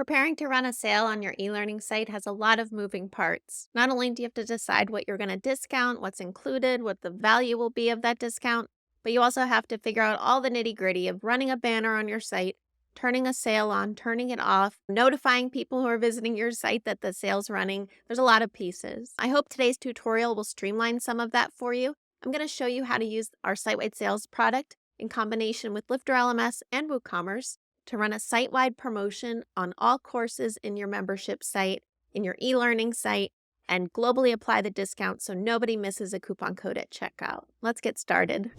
Preparing to run a sale on your e-learning site has a lot of moving parts. Not only do you have to decide what you're going to discount, what's included, what the value will be of that discount, but you also have to figure out all the nitty-gritty of running a banner on your site, turning a sale on, turning it off, notifying people who are visiting your site that the sale's running. There's a lot of pieces. I hope today's tutorial will streamline some of that for you. I'm going to show you how to use our site-wide sales product in combination with LifterLMS and WooCommerce to run a site-wide promotion on all courses in your membership site, in your e-learning site, and globally apply the discount so nobody misses a coupon code at checkout. Let's get started.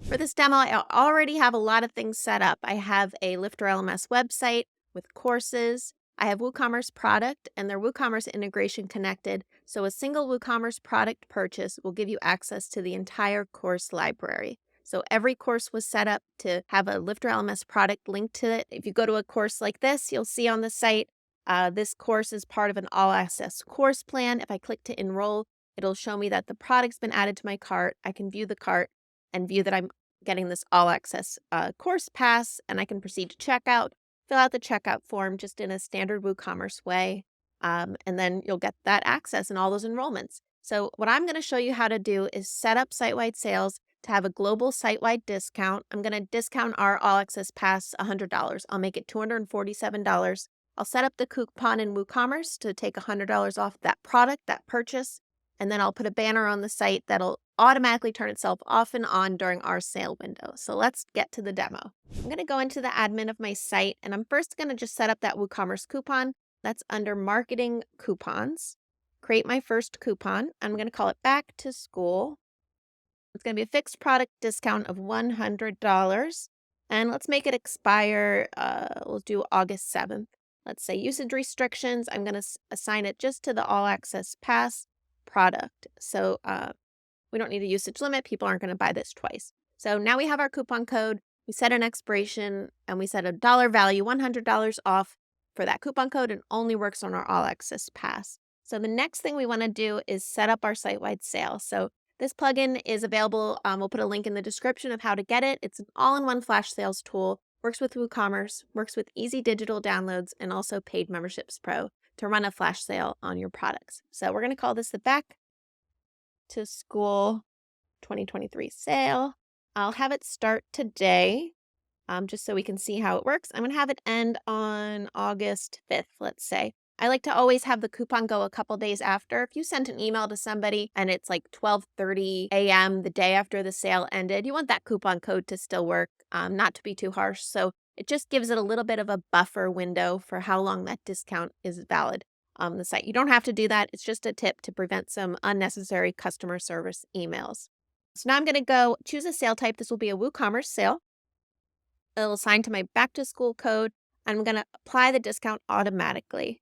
For this demo, I already have a lot of things set up. I have a LifterLMS website with courses. I have WooCommerce product and their WooCommerce integration connected, so a single WooCommerce product purchase will give you access to the entire course library. So every course was set up to have a LifterLMS product linked to it. If you go to a course like this, you'll see on the site, this course is part of an all-access course plan. If I click to enroll, it'll show me that the product's been added to my cart. I can view the cart and view that I'm getting this all-access course pass, and I can proceed to checkout, fill out the checkout form just in a standard WooCommerce way, and then you'll get that access and all those enrollments. So what I'm going to show you how to do is set up site-wide sales to have a global site-wide discount. I'm going to discount our all-access pass $100. I'll make it $247. I'll set up the coupon in WooCommerce to take $100 off that product, that purchase, and then I'll put a banner on the site that'll automatically turn itself off and on during our sale window. So let's get to the demo. I'm going to go into the admin of my site, and I'm first going to just set up that WooCommerce coupon. That's under Marketing Coupons. Create my first coupon. I'm going to call it Back to School. It's going to be a fixed product discount of $100. And let's make it expire, we'll do August 7th. Let's say usage restrictions. I'm going to assign it just to the All Access Pass product. So we don't need a usage limit. People aren't going to buy this twice. So now we have our coupon code. We set an expiration and we set a dollar value, $100 off for that coupon code, and only works on our All Access Pass. So the next thing we want to do is set up our site-wide sale. So this plugin is available. We'll put a link in the description of how to get it. It's an all-in-one flash sales tool, works with WooCommerce, works with easy digital downloads, and also Paid Memberships Pro to run a flash sale on your products. So we're going to call this the Back to School 2023 sale. I'll have it start today, just so we can see how it works. I'm going to have it end on August 5th, let's say. I like to always have the coupon go a couple days after. If you sent an email to somebody and it's like 12:30 a.m. the day after the sale ended, you want that coupon code to still work, not to be too harsh. So it just gives it a little bit of a buffer window for how long that discount is valid on the site. You don't have to do that. It's just a tip to prevent some unnecessary customer service emails. So now I'm going to go choose a sale type. This will be a WooCommerce sale. It'll assign to my back to school code. I'm going to apply the discount automatically.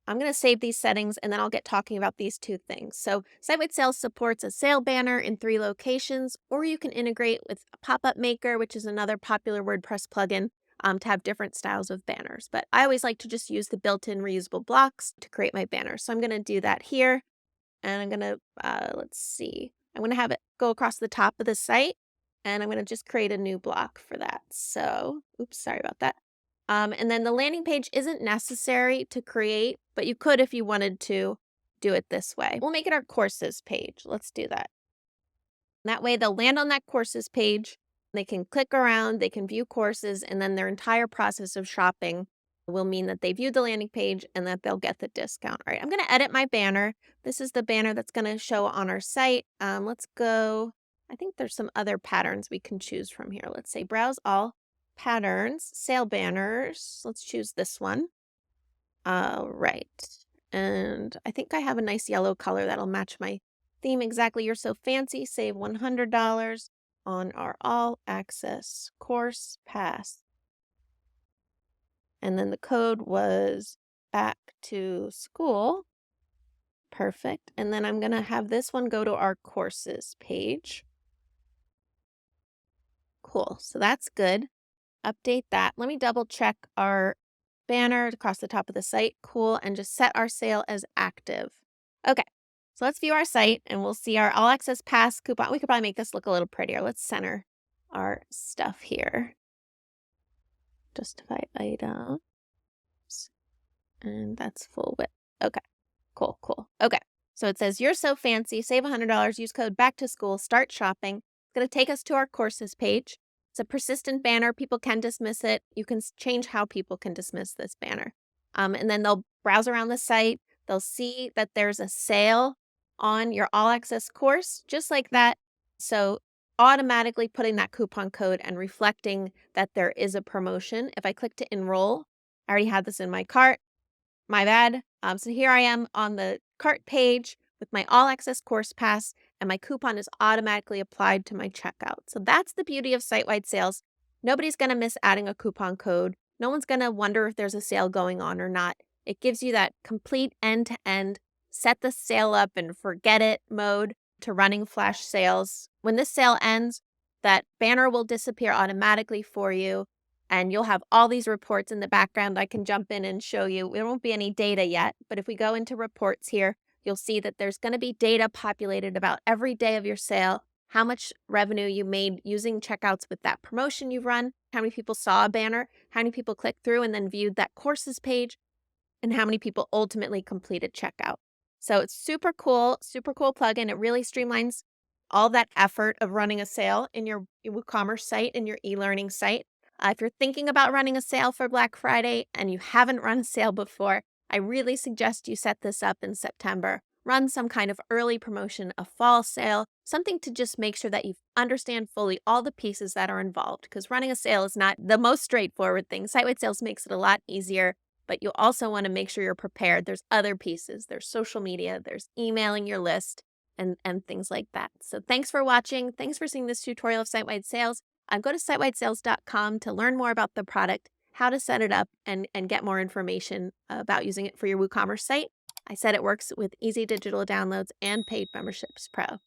I'm going to save these settings and then I'll get talking about these two things. So Sitewide Sales supports a sale banner in 3 locations, or you can integrate with a pop-up maker, which is another popular WordPress plugin, to have different styles of banners. But I always like to just use the built-in reusable blocks to create my banner. So I'm going to do that here. And I'm going to, let's see, I'm going to have it go across the top of the site. And I'm going to just create a new block for that. So, oops, sorry about that. And then the landing page isn't necessary to create, but you could if you wanted to do it this way. We'll make it our courses page. Let's do that. That way they'll land on that courses page. They can click around, they can view courses, and then their entire process of shopping will mean that they viewed the landing page and that they'll get the discount. All right, I'm going to edit my banner. This is the banner that's going to show on our site. Let's go. I think there's some other patterns we can choose from here. Let's say browse all patterns, sale banners. Let's choose this one. Right. And I think I have a nice yellow color that'll match my theme exactly. You're so fancy. Save $100 on our all access course pass. And then the code was back to school. Perfect. And then I'm going to have this one go to our courses page. Cool. So that's good. Update that. Let me double check our banner across the top of the site. Cool. And just set our sale as active. Okay. So let's view our site and we'll see our all access pass coupon. We could probably make this look a little prettier. Let's center our stuff here. Justified items. And that's full width. Okay. Cool, cool. Okay. So it says, you're so fancy, save $100, use code back to school, start shopping. It's going to take us to our courses page. It's a persistent banner. People can dismiss it. You can change how people can dismiss this banner. And then they'll browse around the site. They'll see that there's a sale on your all access course, just like that. So automatically putting that coupon code and reflecting that there is a promotion. If I click to enroll, I already had this in my cart. My bad. So here I am on the cart page with my all access course pass, and my coupon is automatically applied to my checkout. So that's the beauty of site-wide sales. Nobody's going to miss adding a coupon code. No one's going to wonder if there's a sale going on or not. It gives you that complete end-to-end, set the sale up and forget it mode to running flash sales. When this sale ends, that banner will disappear automatically for you. And you'll have all these reports in the background. I can jump in and show you. There won't be any data yet, but if we go into reports here, you'll see that there's going to be data populated about every day of your sale, how much revenue you made using checkouts with that promotion you've run, how many people saw a banner, how many people clicked through and then viewed that courses page, and how many people ultimately completed checkout. So it's super cool plugin. It really streamlines all that effort of running a sale in your WooCommerce site and your e-learning site. If you're thinking about running a sale for Black Friday and you haven't run a sale before, I really suggest you set this up in September. Run some kind of early promotion, a fall sale, something to just make sure that you understand fully all the pieces that are involved, because running a sale is not the most straightforward thing. Site-wide sales makes it a lot easier, but you also want to make sure you're prepared. There's other pieces. There's social media, there's emailing your list, and things like that. So thanks for watching. Thanks for seeing this tutorial of site-wide sales. Go to sitewidesales.com to learn more about the product, how to set it up, and get more information about using it for your WooCommerce site. I said it works with easy digital downloads and paid memberships pro.